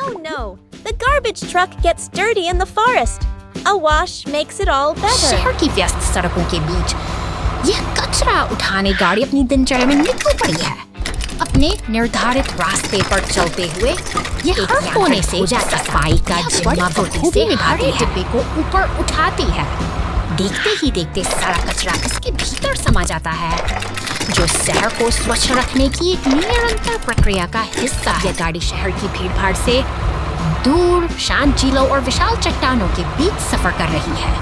Oh no! The garbage truck gets dirty in the forest. A wash makes it all better. शहर की व्यस्त सड़कों के बीच यह कचरा उठाने गाड़ी अपनी दिनचर्या में निकल पड़ी है। अपने निर्धारित रास्ते पर चलते हुए यह हर कोने से सफाई का जिम्मा बखूबी निभाती है, डिब्बे को ऊपर उठाती है। देखते ही देखते सारा कचरा इसके भीतर समा जाता है, जो शहर को स्वच्छ रखने की एक निरंतर प्रक्रिया का हिस्सा है। यह गाड़ी शहर की भीड़-भाड़ से दूर शांत झीलों और विशाल चट्टानों के बीच सफर कर रही है,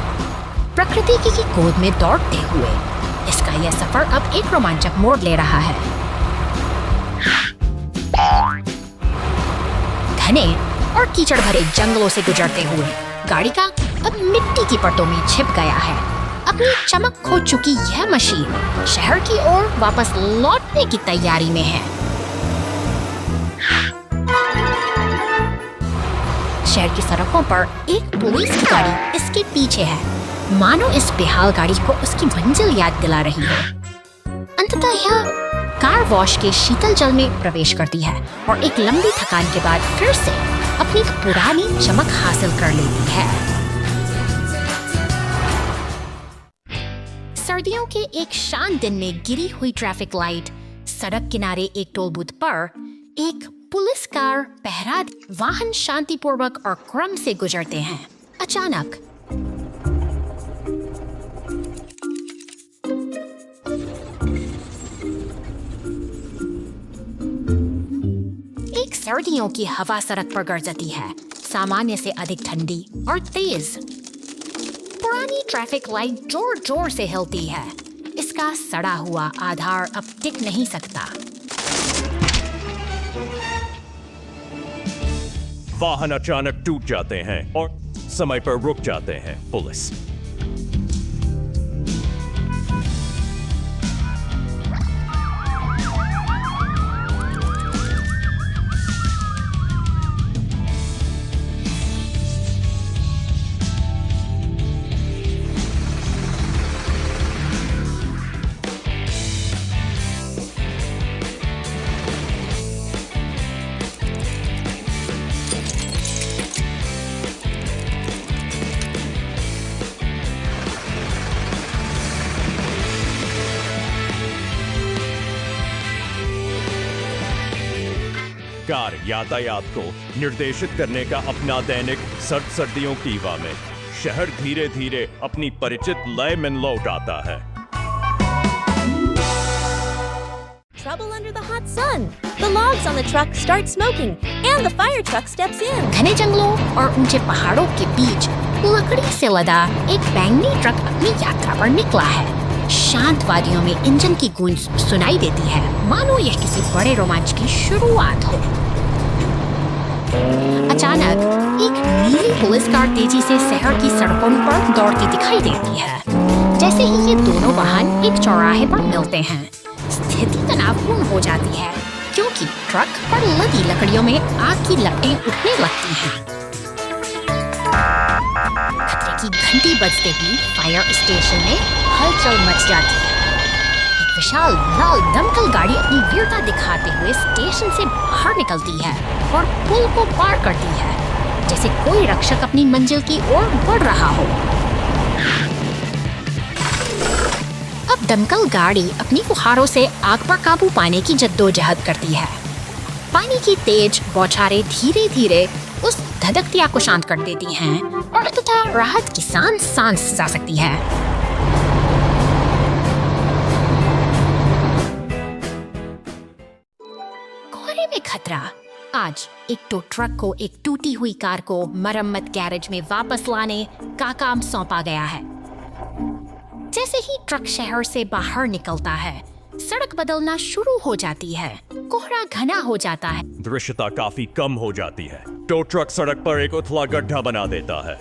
प्रकृति की गोद में दौड़ते हुए। इसका यह सफर अब एक रोमांचक मोड़ ले रहा है। घने और कीचड़ भरे जंगलों से गुजरते हुए गाड़ी का अब मिट्टी की परतों में छिप गया है। अपनी चमक खो चुकी यह मशीन शहर की ओर वापस लौटने की तैयारी में है। शहर की सड़कों पर एक पुलिस की गाड़ी इसके पीछे है, मानो इस बेहाल गाड़ी को उसकी मंजिल याद दिला रही है। अंततः यह कार वॉश के शीतल जल में प्रवेश करती है और एक लंबी थकान के बाद फिर से अपनी पुरानी चमक हासिल कर लेती है। सर्दियों के एक शांत दिन में गिरी हुई ट्रैफिक लाइट, सड़क किनारे एक टोल बूथ पर एक पुलिस कार पहरा, वाहन शांतिपूर्वक और क्रम से गुजरते हैं। अचानक एक सर्दियों की हवा सड़क पर गरजती है, सामान्य से अधिक ठंडी और तेज। पुरानी ट्रैफिक लाइट जोर जोर से हिलती है, इसका सड़ा हुआ आधार अब टिक नहीं सकता। वाहन अचानक टूट जाते हैं और समय पर रुक जाते हैं। पुलिस कार यातायात को निर्देशित करने का अपना दैनिक सर्दियों की हवा में शहर धीरे धीरे अपनी परिचित लय में लौट आता है। Trouble under the hot sun. The logs on the truck start smoking and the fire truck steps in. घने जंगलों और ऊंचे पहाड़ों के बीच लकड़ी से लदा एक बैंगनी ट्रक अपनी यात्रा पर निकला है। शांत वादियों में इंजन की गूंज सुनाई देती है, मानो यह किसी बड़े रोमांच की शुरुआत हो। अचानक एक नीली पुलिस कार तेजी से शहर की सड़कों पर दौड़ती दिखाई देती है। जैसे ही ये दोनों वाहन एक चौराहे पर मिलते हैं, स्थिति तनावपूर्ण हो जाती है, क्योंकि ट्रक पर लदी लकड़ियों में आग की लपटें उठने लगती हैं। खतरे की घंटी बजते ही फायर स्टेशन में हलचल मच जाती है। एक विशाल लाल दमकल गाड़ी अपनी वीरता दिखाते हुए स्टेशन से बाहर निकलती है और पुल को पार करती है, जैसे कोई रक्षक अपनी मंजिल की ओर बढ़ रहा हो। अब दमकल गाड़ी अपनी फुहारों से आग पर काबू पाने की जद्दोजहद करती है। पानी की तेज बौछारें धीरे धीरे उस धधकती आग को शांत कर देती हैं और अंततः राहत की सांस जा सकती है। कोहरे में खतरा। आज एक टो ट्रक को एक टूटी हुई कार को मरम्मत गैरेज में वापस लाने का काम सौंपा गया है। जैसे ही ट्रक शहर से बाहर निकलता है, सड़क बदलना शुरू हो जाती है, कोहरा घना हो जाता है, दृश्यता काफी कम हो जाती है। टो ट्रक सड़क पर एक उथला गड्ढा बना देता है।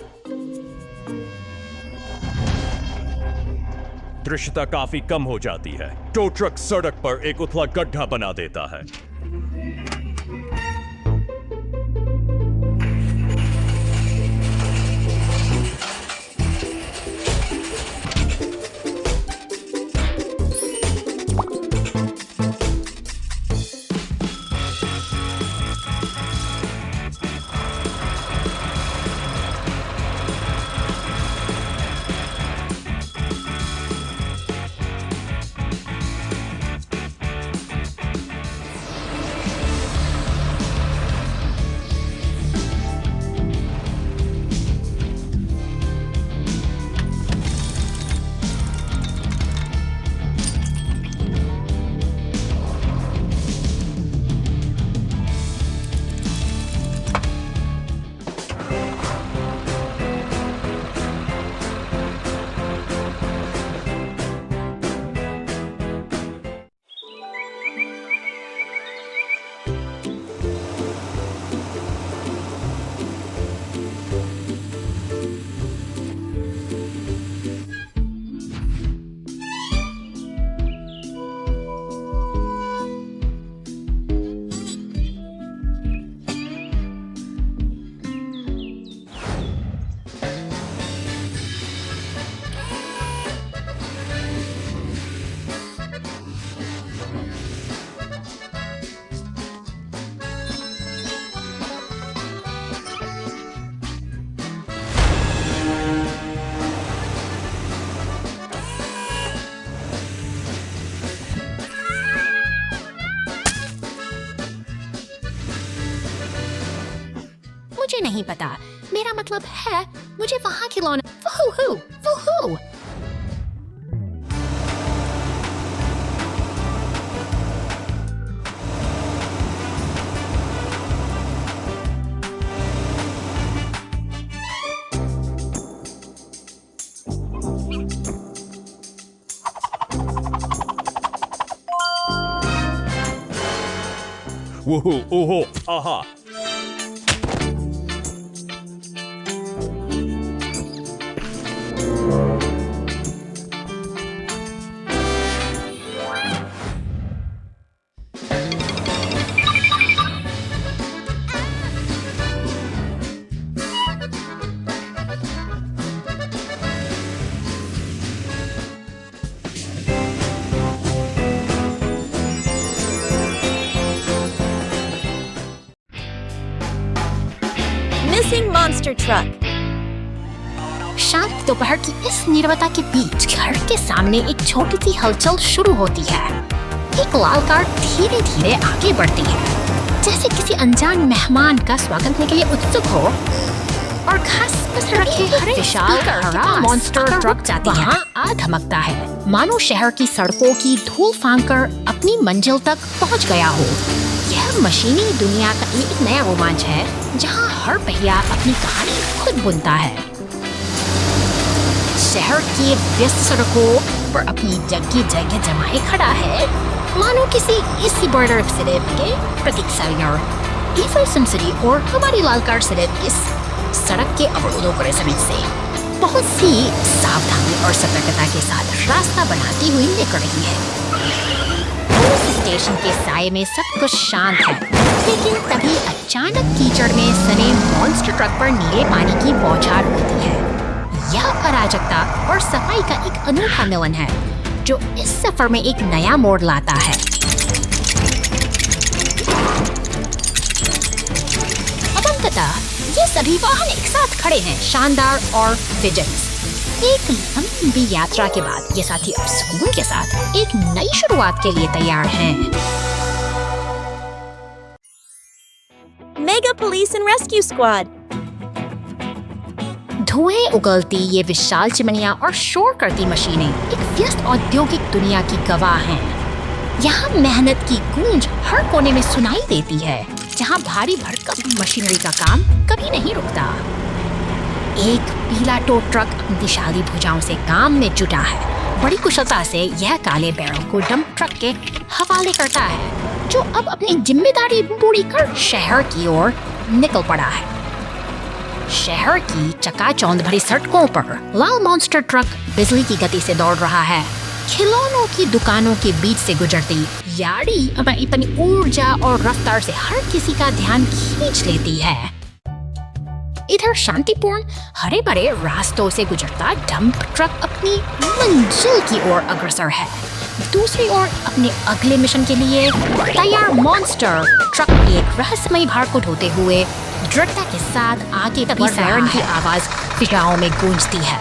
दृश्यता काफी कम हो जाती है। टो ट्रक सड़क पर एक उथला गड्ढा बना देता है। मुझे नहीं पता। मेरा मतलब है मुझे वहाँ खिलौना वूहू। वुहू ओहो आहा। Missing monster truck. शांत दोपहर की इस नीरवता के बीच घर के सामने एक छोटी सी हलचल शुरू होती है। एक लाल कार धीरे धीरे आगे बढ़ती है, जैसे किसी अनजान मेहमान का स्वागत करने के लिए उत्सुक हो। और घास पर रखे हरे विशाल हरा मॉन्स्टर ट्रक वहाँ आ धमकता है, मानो शहर की सड़कों की धूल फांककर अपनी मंजिल तक पहुँच गया हो। यह मशीनी दुनिया का एक नया रोमांच है, जहाँ हर पहिया अपनी कहानी खुद बुनता है। शहर के व्यस्त सड़कों पर अपनी जगह जमाए खड़ा है, मानो किसी इसी बॉर्डर सिलेब के प्रतीक्षा ईफल सिटी और हमारी लाल कार सिलेब इस सड़क के अवरोधों को रेसमेंट से बहुत सी सावधानी और सतर्कता के साथ रास्ता बनाती हुई निकल रही है। स्टेशन के साये में सब कुछ शांत है, लेकिन तभी अचानक कीचड़ में सने मॉन्स्टर ट्रक पर नीले पानी की बौछार होती है। यह अराजकता और सफाई का एक अनूठा मिलन है, जो इस सफर में एक नया मोड़ लाता है। अब अंततः ये सभी वाहन एक साथ खड़े हैं, शानदार और विजयी। एक लंबी यात्रा के बाद ये साथी अब सुकून के साथ एक नई शुरुआत के लिए तैयार हैं। Mega Police and Rescue Squad. धुएं उगलती ये विशाल चिमनियां और शोर करती मशीनें एक व्यस्त औद्योगिक दुनिया की गवाह हैं। यहाँ मेहनत की गूंज हर कोने में सुनाई देती है, जहाँ भारी भरकम मशीनरी का काम कभी नहीं रुकता। एक पीला टो ट्रक अपनी दिशाली भुजाओं से काम में जुटा है। बड़ी कुशलता से यह काले बैरल को डंप ट्रक के हवाले करता है, जो अब अपनी जिम्मेदारी पूरी कर शहर की ओर निकल पड़ा है। शहर की चकाचौंध भरी सड़कों पर लाल मॉन्स्टर ट्रक बिजली की गति से दौड़ रहा है। खिलौनों की दुकानों के बीच से गुजरती याड़ी अपनी ऊर्जा और रफ्तार से हर किसी का ध्यान खींच लेती है। इधर शांतिपूर्ण हरे भरे रास्तों से गुजरता डंप ट्रक अपनी मंजिल की ओर अग्रसर है। दूसरी ओर अपने अगले मिशन के लिए तैयार मॉन्स्टर ट्रक एक रहस्यमयी भार को ढोते हुए दृढ़ता के साथ आगे तभी सायरन की आवाज फिजाओं में गूंजती है।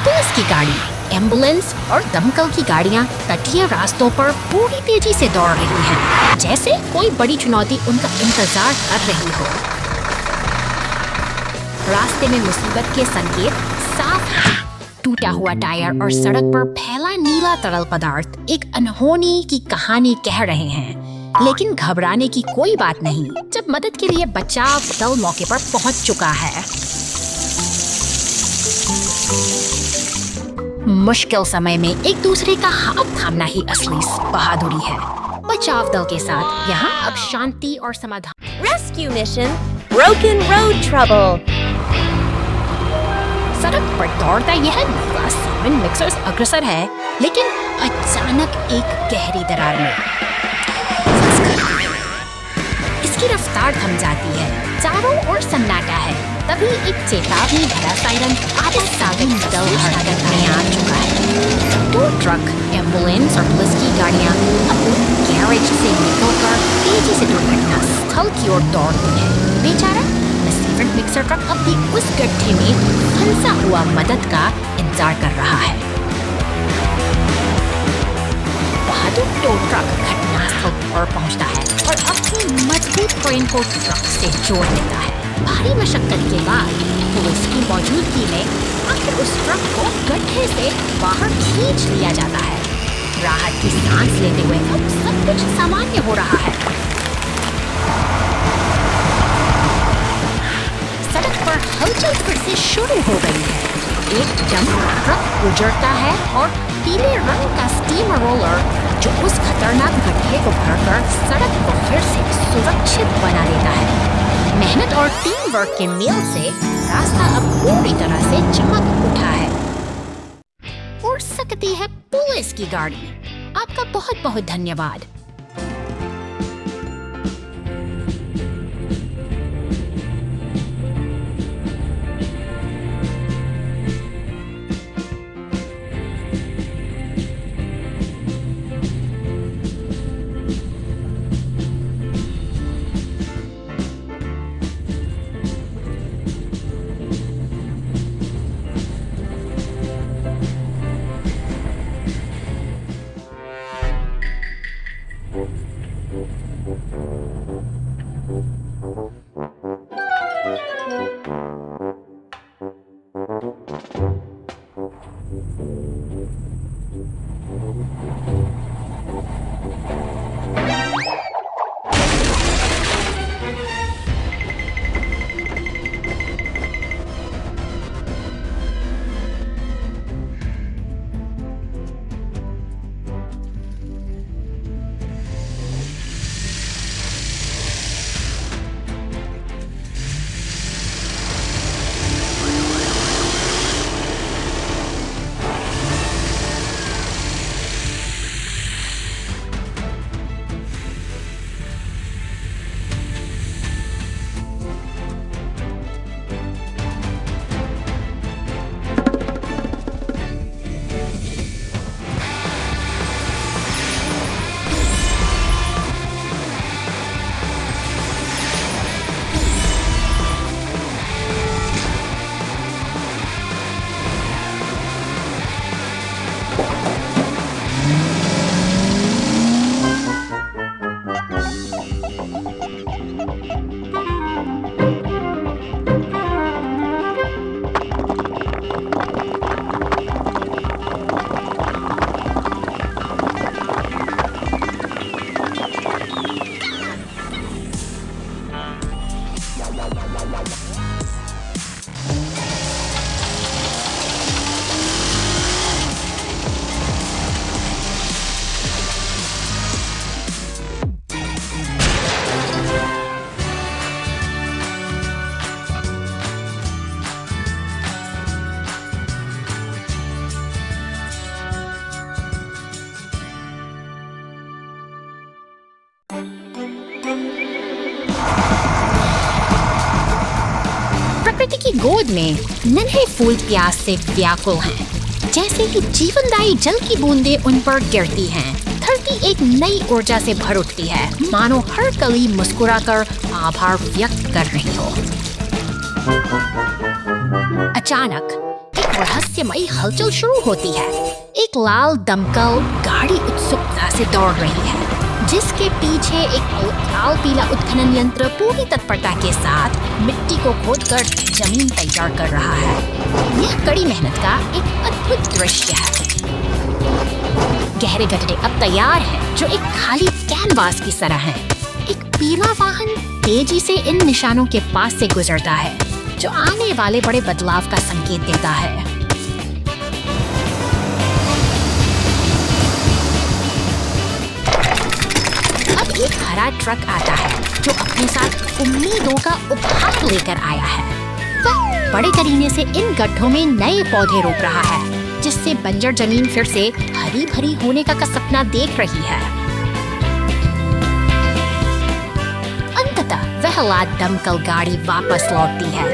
पुलिस की गाड़ी, एम्बुलेंस और दमकल की गाड़ियां तटीय रास्तों पर पूरी तेजी से दौड़ रही हैं, जैसे कोई बड़ी चुनौती उनका इंतजार कर रही हो। रास्ते में मुसीबत के संकेत साफ हैं। टूटा हुआ टायर और सड़क पर फैला नीला तरल पदार्थ एक अनहोनी की कहानी कह रहे हैं। लेकिन घबराने की कोई बात नहीं, जब मदद के लिए बचाव दल मौके पर पहुंच चुका है। मुश्किल समय में एक दूसरे का हाथ थामना ही असली बहादुरी है। बचाव दल के साथ यहाँ अब शांति और समाधान। Rescue mission. Broken road trouble. सड़क पर दौड़ता यह नीला सीमेंट मिक्सर अग्रसर है, लेकिन अचानक एक गहरी दरार में इसकी रफ्तार थम जाती है। चारों ओर सन्नाटा है। तभी एक चेतावनी भरा सायरन आधे साबिन दल हड़कन में आ चुका है। दो ट्रक, एम्बुलेंस और पुलिस की गाड़ियां अपने गैरेज से निकलकर तेजी से दुर्घटना स्थल की ओर दौड़ती है। बेचारा मिक्सर ट्रक अपनी उस गड्ढे में फंसा हुआ मदद का इंतजार कर रहा है। बहादुर टो ट्रक घटनास्थल पर पहुंचता है और अपनी मजबूत ट्रेन को ट्रक से जोड़ देता है। भारी मशक्कत के बाद पुलिस की मौजूदगी में आखिर उस ट्रक को गड्ढे से बाहर खींच लिया जाता है। राहत की सांस लेते हुए अब सब कुछ सामान्य हो रहा है। सड़क पर हलचल फिर से शुरू हो गई है। एक डंप ट्रक गुजरता है और पीले रंग का स्टीमर रोलर जो उस खतरनाक गड्ढे को भरकर सड़क को फिर से सुरक्षित बना देता है। मेहनत और टीम वर्क के मेल से रास्ता अब पूरी तरह से चमक उठा है। उड़ सकती है पुलिस की गाड़ी। आपका बहुत बहुत धन्यवाद। प्रकृति की गोद में नन्हे फूल प्यास से व्याकुल हैं। जैसे ही जीवनदायी जल की बूंदें उन पर गिरती हैं, धरती एक नई ऊर्जा से भर उठती है, मानो हर कली मुस्कुराकर आभार व्यक्त कर रही हो। अचानक एक रहस्यमयी हलचल शुरू होती है। एक लाल दमकल गाड़ी उत्सुकता से दौड़ रही है, जिसके पीछे एक लाल पीला उत्खनन यंत्र पूरी तत्परता के साथ मिट्टी को खोदकर जमीन तैयार कर रहा है। यह कड़ी मेहनत का एक अद्भुत दृश्य है। गहरे गड्ढे अब तैयार हैं, जो एक खाली कैनवास की तरह हैं। एक पीला वाहन तेजी से इन निशानों के पास से गुजरता है, जो आने वाले बड़े बदलाव का संकेत देता है। अब एक हरा ट्रक आता है, जो अपने साथ उम्मीदों का उपहार लेकर आया है। वह बड़े करीने से इन गड्ढों में नए पौधे रोप रहा है, जिससे बंजर जमीन फिर से हरी भरी होने का सपना देख रही है। अंततः वह लाल दमकल गाड़ी वापस लौटती है,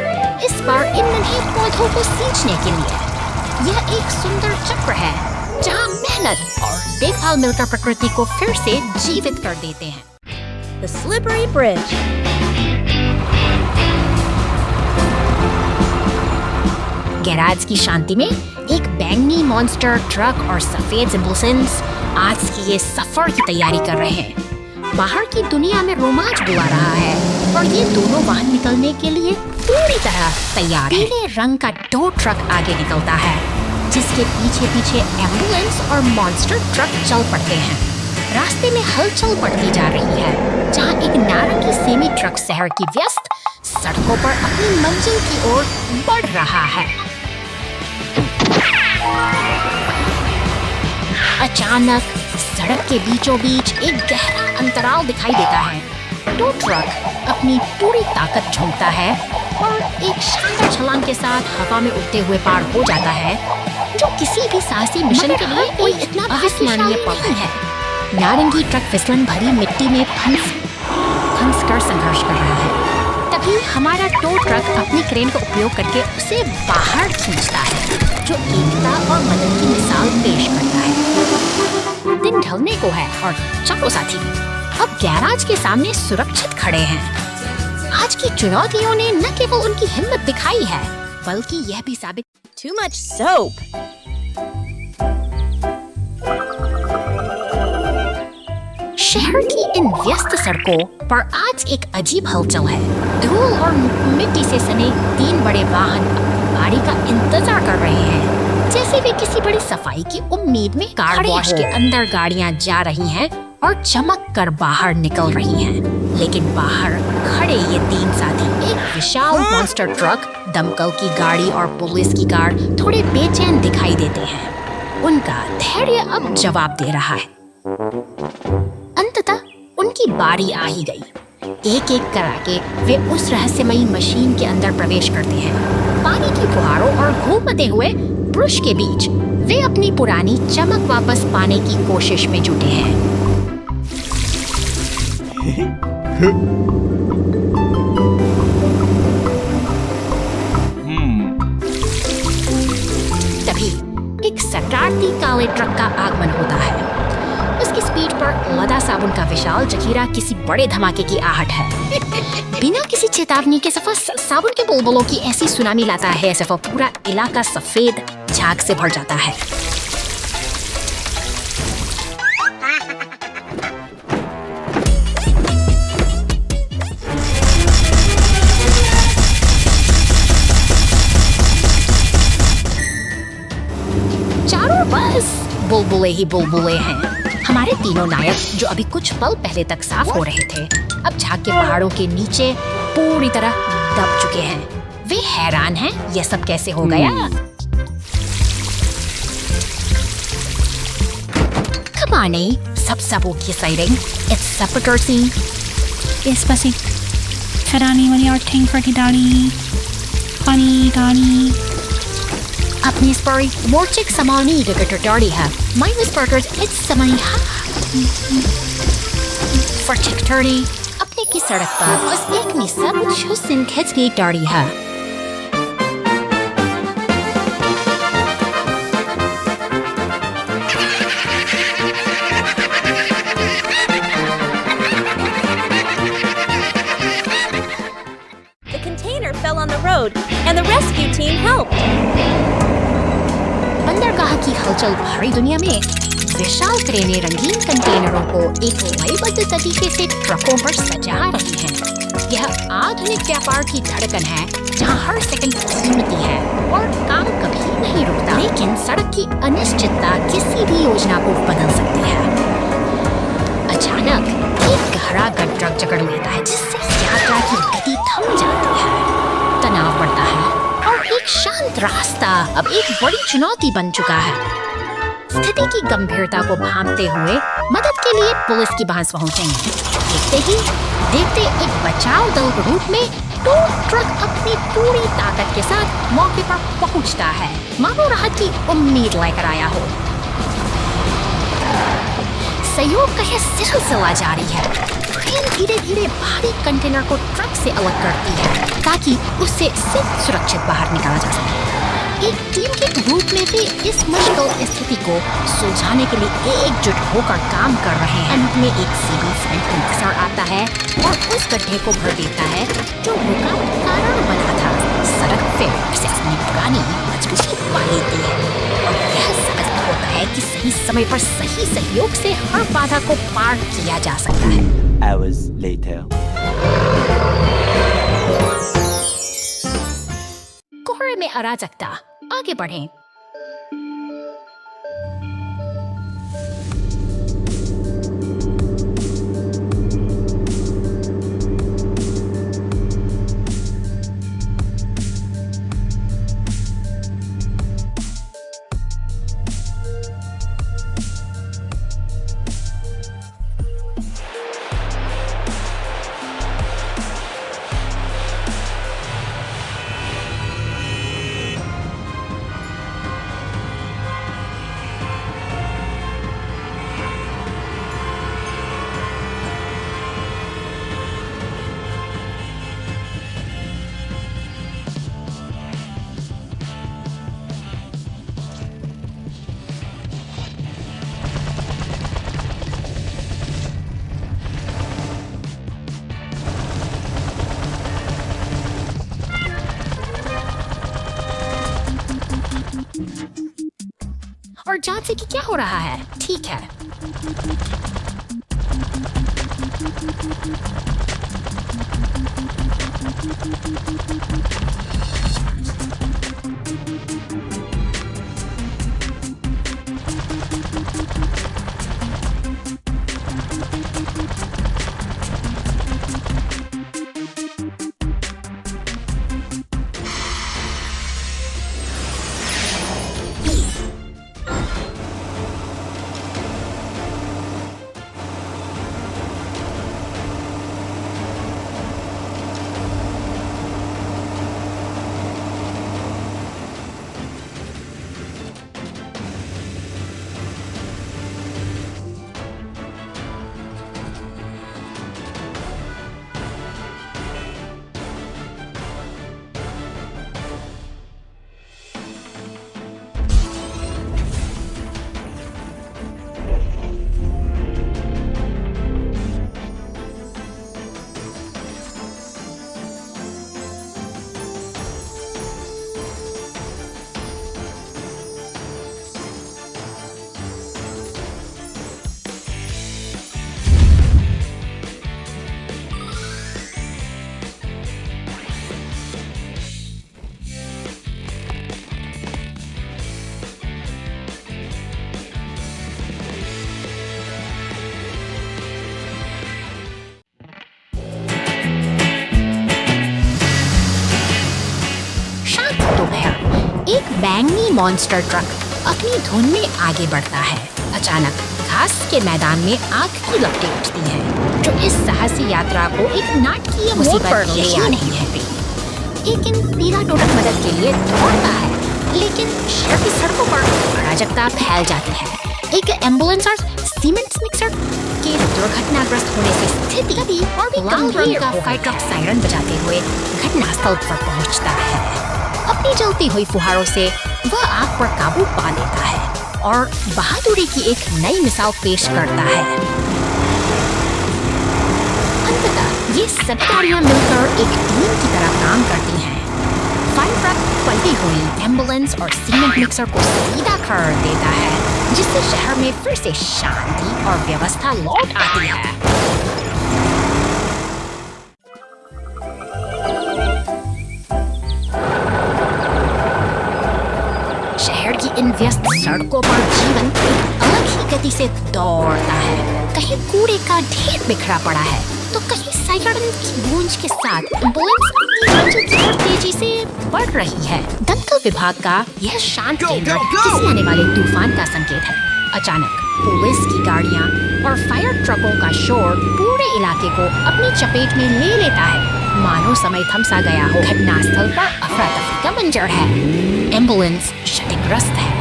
इस बार इन नन्हे पौधों को सींचने के लिए। यह एक सुंदर चक्र है, जहां मेहनत और देखभाल मिलकर प्रकृति को फिर से जीवित कर देते हैं। The Slippery Bridge. गैराज की शांति में एक बैंगनी मॉन्स्टर ट्रक और सफेद जिम्बुसेंस आज की ये सफर की तैयारी कर रहे हैं। बाहर की दुनिया में रोमांच बुला रहा है और ये दोनों वाहन निकलने के लिए पूरी तरह तैयार है। पीले रंग का टो ट्रक आगे निकलता है, जिसके पीछे पीछे एम्बुलेंस और मॉन्स्टर ट्रक चल पड़ते हैं। रास्ते में हलचल बढ़ती जा रही है, जहाँ एक नारंगी सेमी ट्रक शहर की व्यस्त सड़कों पर अपनी मंजिल की ओर बढ़ रहा है। अचानक सड़क के बीचों बीच एक गहरा अंतराल दिखाई देता है। टो ट्रक अपनी पूरी ताकत झोंकता है और एक शानदार छलांग के साथ हवा में उड़ते हुए पार हो जाता है, जो किसी भी साहसी मिशन के लिए कोई इतना अविस्मरणीय पल है। नारंगी ट्रक फिसलन भरी मिट्टी में फंस कर संघर्ष कर रहा है। तभी हमारा टो ट्रक अपनी क्रेन का उपयोग करके उसे बाहर खींचता है, जो एकता और मदद की मिसाल पेश करता है। दिन ढलने को है और चलो साथी, अब गैराज के सामने सुरक्षित खड़े हैं। आज की चुनौतियों ने न केवल उनकी हिम्मत दिखाई है, बल्कि यह भी साबित Too much soap. शहर की इन व्यस्त सड़कों पर आज एक अजीब हलचल है। धूल और मिट्टी से सने 3 बड़े वाहन गाड़ी का इंतजार कर रहे हैं, जैसे वे किसी बड़ी सफाई की उम्मीद में कार वॉश के अंदर गाड़ियां जा रही हैं और चमक कर बाहर निकल रही हैं। लेकिन बाहर खड़े ये 3 साथी, एक विशाल मॉन्स्टर ट्रक, दमकल की गाड़ी और पुलिस की कार थोड़े बेचैन दिखाई देते हैं। उनका धैर्य अब जवाब दे रहा है। अंततः उनकी बारी आ ही गई। एक एक करके वे उस रहस्यमयी मशीन के अंदर प्रवेश करते हैं। पानी की फुहारों और घूमते हुए ब्रश के बीच वे अपनी पुरानी चमक वापस पाने की कोशिश में जुटे हैं। तभी एक शरारती काले ट्रक का आगमन होता है। उसकी स्पीड पर लदा साबुन का विशाल जखीरा किसी बड़े धमाके की आहट है। बिना किसी चेतावनी के सफर साबुन के बुलबुलों की ऐसी सुनामी लाता है, सफर पूरा इलाका सफेद झाग से भर जाता है। चारों बस बुलबुले ही बुलबुले हैं। हमारे तीनों नायक, जो अभी कुछ पल पहले तक साफ हो रहे थे, अब झाग के पहाड़ों के नीचे पूरी तरह दब चुके हैं। वे हैरान हैं, यह सब कैसे हो गया? Come on, sabsabuti sighting. It's Sapatorsi. Espasi Karani when you're ting for Kidani. Funny Dani. अपनी स्परी मोर्चिक समानी गगटड़ी है। माइनस बर्गर्स इट्स समानी फर्टिकटड़ी अपने की सड़क पर उस एक में सब हुस्न खिंच की गाड़ी है। The container fell on the road, and the rescue team helped. बंदरगाह की हलचल भरी दुनिया में विशाल क्रेनें रंगीन कंटेनरों को एक लयबद्ध तरीके से ट्रकों पर सजा रही हैं। यह आधुनिक व्यापार की धड़कन है, जहां हर सेकंड कीमती है और काम कभी नहीं रुकता। लेकिन सड़क की अनिश्चितता किसी भी योजना को बदल सकती है। अचानक एक गहरा ट्रक जकड़ लेता है, जिससे यात्रा की गति थम जाती है। तनाव बढ़ता है और एक शांत रास्ता अब एक बड़ी चुनौती बन चुका है। स्थिति की गंभीरता को भांपते हुए मदद के लिए पुलिस की बहस पहुंचेंगे। देखते एक बचाव दल के रूप में टो ट्रक अपनी पूरी ताकत के साथ मौके पर पहुंचता है, मानो राहत की उम्मीद लेकर आया हो। सहयोग का यह सिलसिला जारी है। ट्रेन धीरे धीरे भारी कंटेनर को ट्रक से अलग करती है, ताकि उससे सिर्फ सुरक्षित बाहर निकाला जा सके। एक टीम के रूप में भी इस मुश्किल स्थिति को सुलझाने के लिए एकजुट होकर काम कर रहे हैं। अंत में एक सीबी मिक्सर आता है और उस गड्ढे को भर देता है जो रुकावट का कारण बना था। सड़क फिर से अपनी पुरानी मजबूती पा लेती है और यह साबित होता है कि सही समय पर सही सहयोग से हर बाधा को पार किया जा सकता है। Hours later. कोहरे में अराजकता, आगे बढ़ें। और जांच कि क्या हो रहा है। ठीक है। बैंगनी मॉन्स्टर ट्रक अपनी धुन में आगे बढ़ता है। अचानक घास के मैदान में आग की लपटें उठती हैं, जो इस साहसी यात्रा को एक नाटकीय मुसीबत पर ले आ रही है। लेकिन पीला टोटक मदद के लिए दौड़ता है, लेकिन शहर की सड़कों पर अराजकता फैल जाती है। एक एम्बुलेंस और सीमेंट मिक्सर के दुर्घटनाग्रस्त होने से स्थिति और भी गंभीर का फायर ट्रक सायरन बजाते हुए घटनास्थल पर पहुंचता है। अपनी जलती हुई फुहारों से वह आग पर काबू पा लेता है और बहादुरी की एक नई मिसाल पेश करता है। अंततः ये सब गाड़ियां मिलकर एक टीम की तरह काम करती हैं। फायर ट्रक पलटी हुई एम्बुलेंस और सीमेंट मिक्सर को सीधा कर देता है, जिससे शहर में फिर से शांति और व्यवस्था लौट आती है। शहर की इन व्यस्त सड़कों पर जीवन एक अलग ही गति से दौड़ता है। कहीं कूड़े का ढेर बिखरा पड़ा है, तो कहीं सायरन की गूंज के साथ एम्बुलेंस तेजी से बढ़ रही है। दमकल विभाग का यह शांत केंद्र किसी आने वाले तूफान का संकेत है। अचानक पुलिस की गाड़ियां और फायर ट्रकों का शोर पूरे इलाके को अपनी चपेट में ले लेता है, मानो समय थम सा गया हो। घटनास्थल पर अफरा तफरी का मंजर है। एम्बुलेंस क्षतिग्रस्त है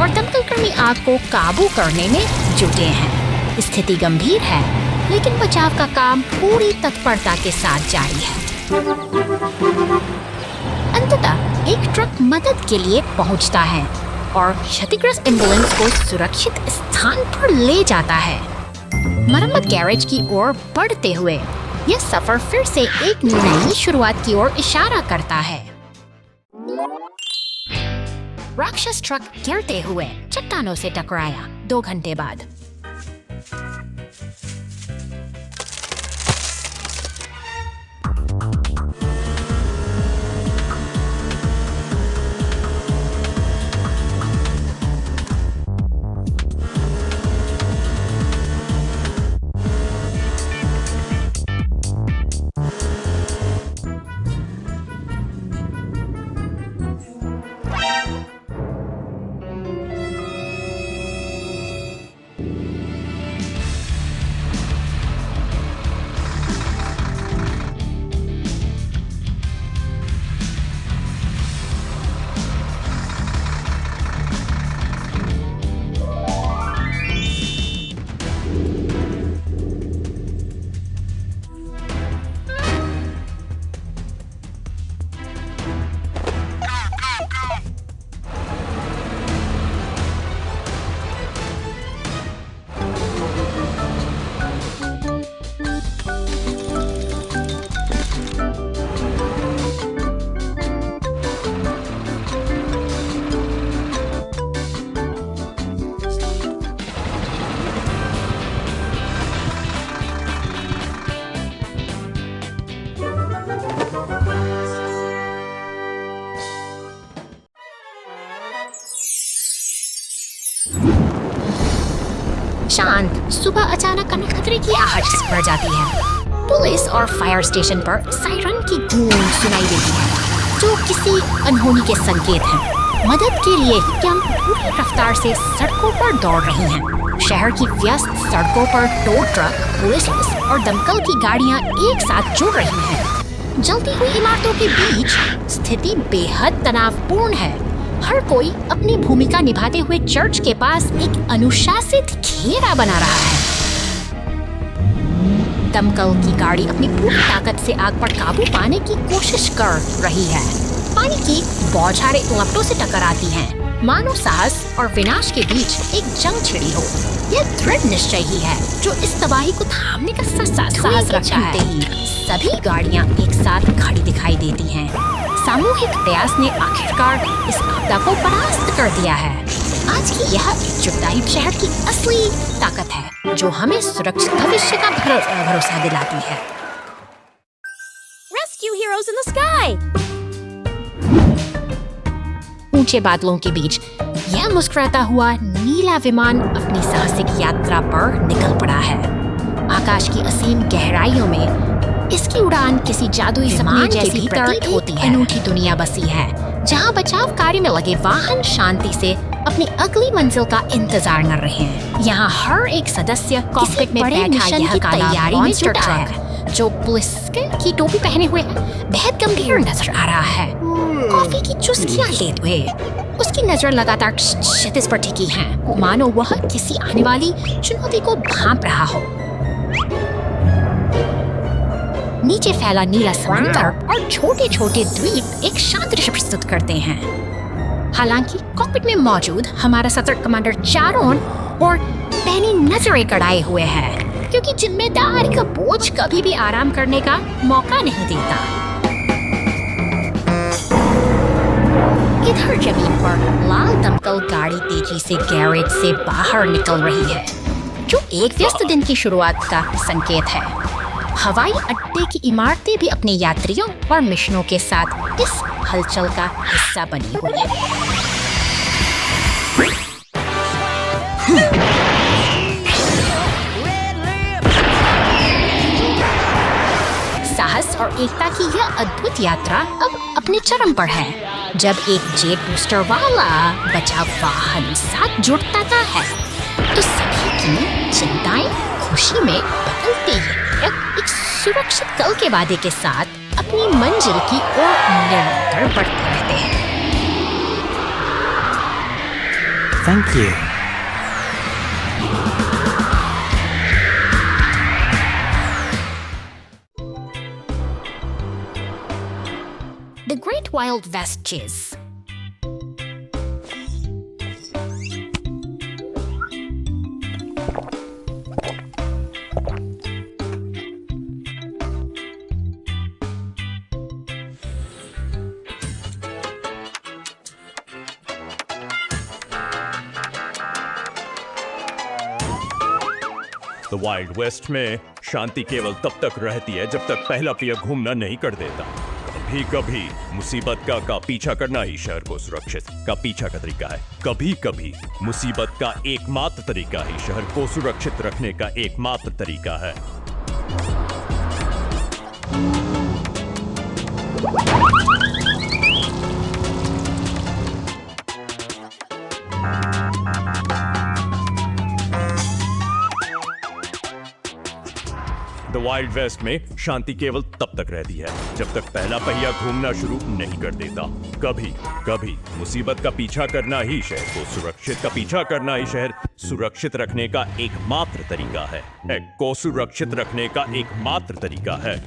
और दमकलकर्मी आग को काबू करने में जुटे हैं। स्थिति गंभीर है, लेकिन बचाव का काम पूरी तत्परता के साथ जारी है। अंततः एक ट्रक मदद के लिए पहुंचता है और क्षतिग्रस्त एम्बुलेंस को सुरक्षित स्थान पर ले जाता है। मरम्मत गैरेज की ओर बढ़ते हुए यह सफर फिर से एक नई शुरुआत की ओर इशारा करता है। राक्षस ट्रक गिरते हुए चट्टानों से टकराया। 2 घंटे बाद शांत सुबह अचानक खतरे की आहट बढ़ जाती है। पुलिस और फायर स्टेशन पर सायरन की गूंज सुनाई देती है, जो किसी अनहोनी के संकेत हैं। मदद के लिए हम पूरी रफ्तार से सड़कों पर दौड़ रही हैं। शहर की व्यस्त सड़कों पर टो ट्रक, पुलिस और दमकल की गाड़ियां एक साथ जुड़ रही हैं। जलती हुई इमारतों के बीच स्थिति बेहद तनावपूर्ण है। हर कोई अपनी भूमिका निभाते हुए चर्च के पास एक अनुशासित घेरा बना रहा है। दमकल की गाड़ी अपनी पूरी ताकत से आग पर काबू पाने की कोशिश कर रही है। पानी की बौछारें लपटों से टकराती हैं, मानो साहस और विनाश के बीच एक जंग छिड़ी हो। यह दृढ़ निश्चय ही है जो इस तबाही को थामने का साहस रखता है। सभी गाड़ियां एक साथ खड़ी दिखाई देती हैं। सामूहिक प्रयास ने आखिरकार इस आपदा को परास्त कर दिया है। आज की यह एकजुटता शहर की असली ताकत है, जो हमें सुरक्षित भविष्य का भरोसा दिलाती है। Rescue heroes in the sky! ऊंचे बादलों के बीच यह मुस्कुराता हुआ नीला विमान अपनी साहसिक यात्रा पर निकल पड़ा है। आकाश की असीम गहराइयों में इसकी उड़ान किसी जादुई सपने जैसी प्रतीत होती है। अनूठी दुनिया बसी है, जहां बचाव कार्य में लगे वाहन शांति से अपनी अगली मंजिल का इंतजार कर रहे हैं। यहाँ हर एक सदस्य कॉकपिट में बैठा यह तैयारी में जुटा है, जो पुलिस की टोपी पहने हुए है, बेहद गंभीर नजर आ रहा है। कॉफी की चुस्कियां लेते हुए उसकी नजर लगातार क्षितिज पर टिकी है, मानो वह किसी आने वाली चुनौती को भांप रहा हो। नीचे फैला नीला समुद्र और छोटे छोटे द्वीप एक शांत दृश्य प्रस्तुत करते हैं। हालांकि कॉकपिट में मौजूद हमारा सतर्क कमांडर चारों और पैनी नजरें कड़ाए हुए है, क्योंकि जिम्मेदारी का बोझ कभी भी आराम करने का मौका नहीं देता। इधर जमीन पर लाल दमकल गाड़ी तेजी से गैरेज से बाहर निकल रही है, जो एक व्यस्त दिन की शुरुआत का संकेत है। हवाई अड्डे की इमारतें भी अपने यात्रियों और मिशनों के साथ इस हलचल का हिस्सा बनी हुई है। साहस और एकता की यह अद्भुत यात्रा अब अपने चरम पर है, जब एक जेट बूस्टर वाला बचाव वाहन साथ जुड़ता है, तो सभी की चिंताएं खुशी में बदलती है। एक सुरक्षित कल के वादे के साथ अपनी मंजिल की ओर निरंतर बढ़ते रहते हैं। Thank you. The Great Wild West Chase. The wild west में शांति केवल तब तक रहती है जब तक पहला पहिया घूमना नहीं कर देता। कभी कभी मुसीबत का पीछा करना ही शहर को सुरक्षित का पीछा का तरीका है। कभी कभी मुसीबत का एकमात्र तरीका ही शहर को सुरक्षित रखने का एकमात्र तरीका है। द वाइल्ड वेस्ट में शांति केवल तब तक रहती है जब तक पहला पहिया घूमना शुरू नहीं कर देता। कभी कभी मुसीबत का पीछा करना ही शहर को सुरक्षित का पीछा करना ही शहर सुरक्षित रखने का एकमात्र तरीका है। को सुरक्षित रखने का एकमात्र तरीका है।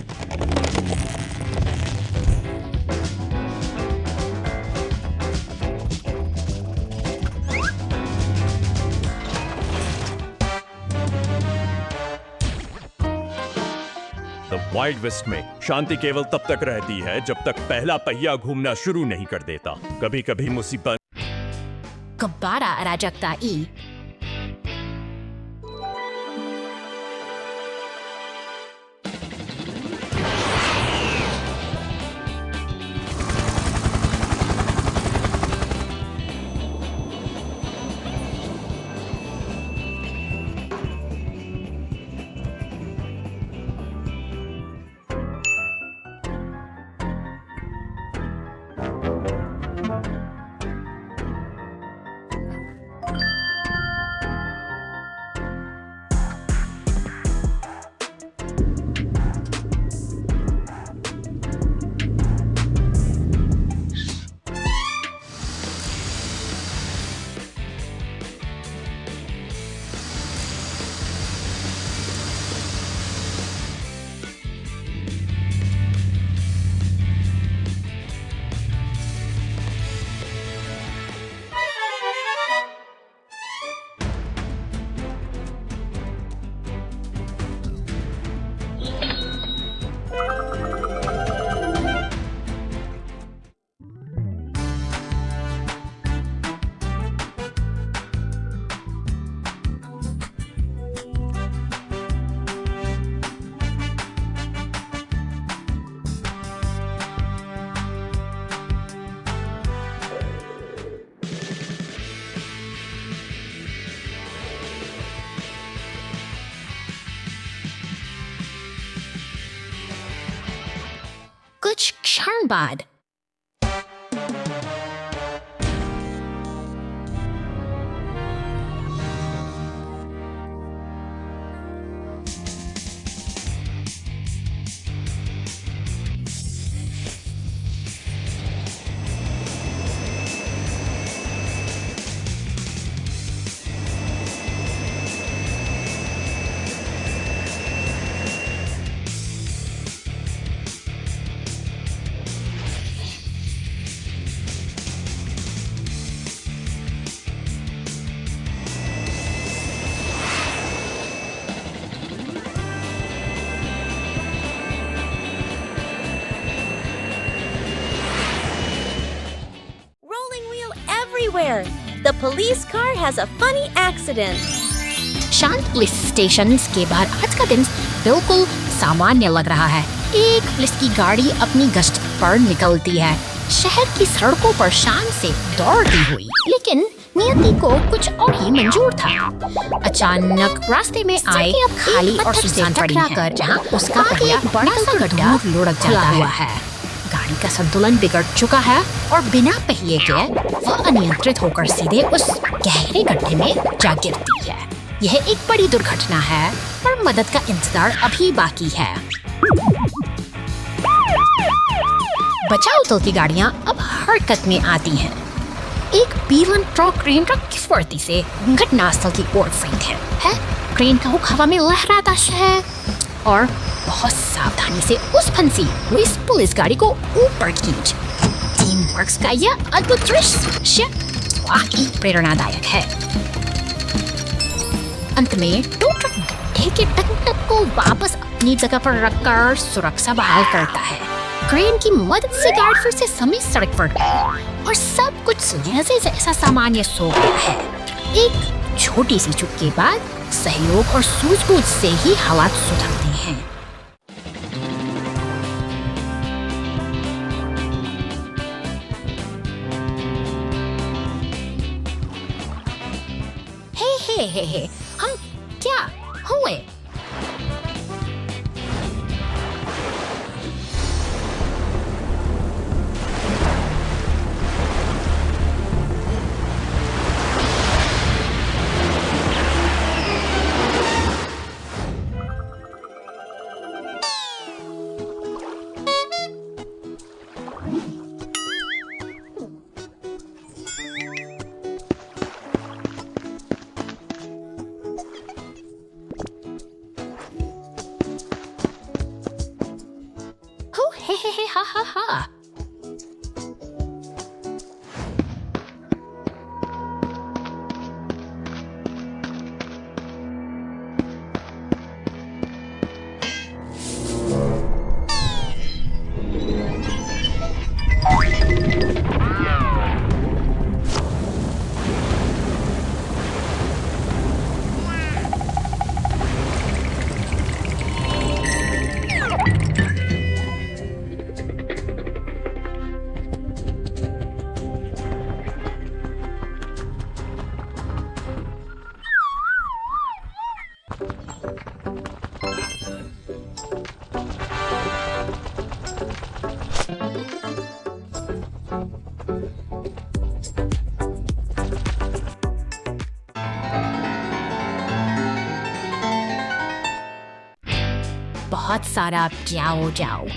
वाइल्ड वेस्ट में शांति केवल तब तक रहती है जब तक पहला पहिया घूमना शुरू नहीं कर देता। कभी कभी मुसीबत Kembara Rajakta I. कुछ क्षण बाद The police car has a funny accident. शांत पुलिस स्टेशन के बाहर आज का दिन बिल्कुल सामान्य लग रहा है। एक पुलिस की गाड़ी अपनी गश्त पर निकलती है, शहर की सड़कों पर शान से दौड़ती हुई, लेकिन नियति को कुछ और ही मंजूर था। अचानक रास्ते में आए खाली और सुनसान पड़ी है, जहाँ उसका पहिया बड़ा सा गड्ढा लुढ़क जाता हुआ है। गाड़ी का संतुलन बिगड़ चुका है और बिना पहिए के वह अनियंत्रित होकर सीधे उस गहरे गड्ढे में जा गिरती है। यह एक बड़ी दुर्घटना है, पर मदद का इंतजार अभी बाकी है। बचाव दल की गाड़ियां अब हरकत में आती हैं। एक B1 ट्रक क्रेन की फुर्ती से घटनास्थल की ओर फेंक है। क्रेन का हुक हवा में लहराता है और बहुत सावधानी से उस फंसी हुई इस पुलिस गाड़ी को ऊपर खींच। टीम वर्क का यह अद्भुत दृश्य वाकई प्रेरणादायक है। अंत में टो ट्रक गड्ढे के ढक्कन को वापस अपनी जगह पर रखकर सुरक्षा बहाल करता है। क्रेन की मदद से गाड़ी फिर से समय सड़क पर गई और सब कुछ जैसे जैसा सामान्य सो गया है। एक छोटी सी चूक के बाद सहयोग और सूझबूझ से ही हालात सुधरते हैं। हे, हम क्या हुए? हा हा हा। बहुत सारा जाओ जाओ।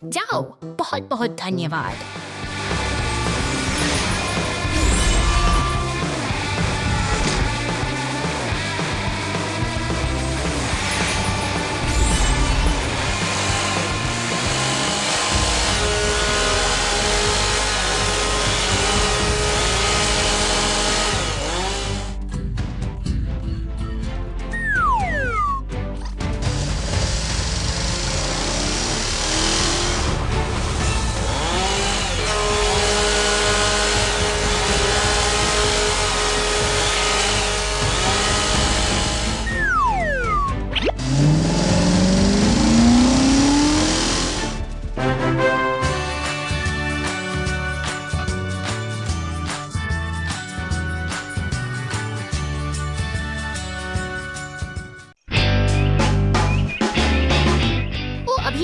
जाओ, बहुत बहुत धन्यवाद।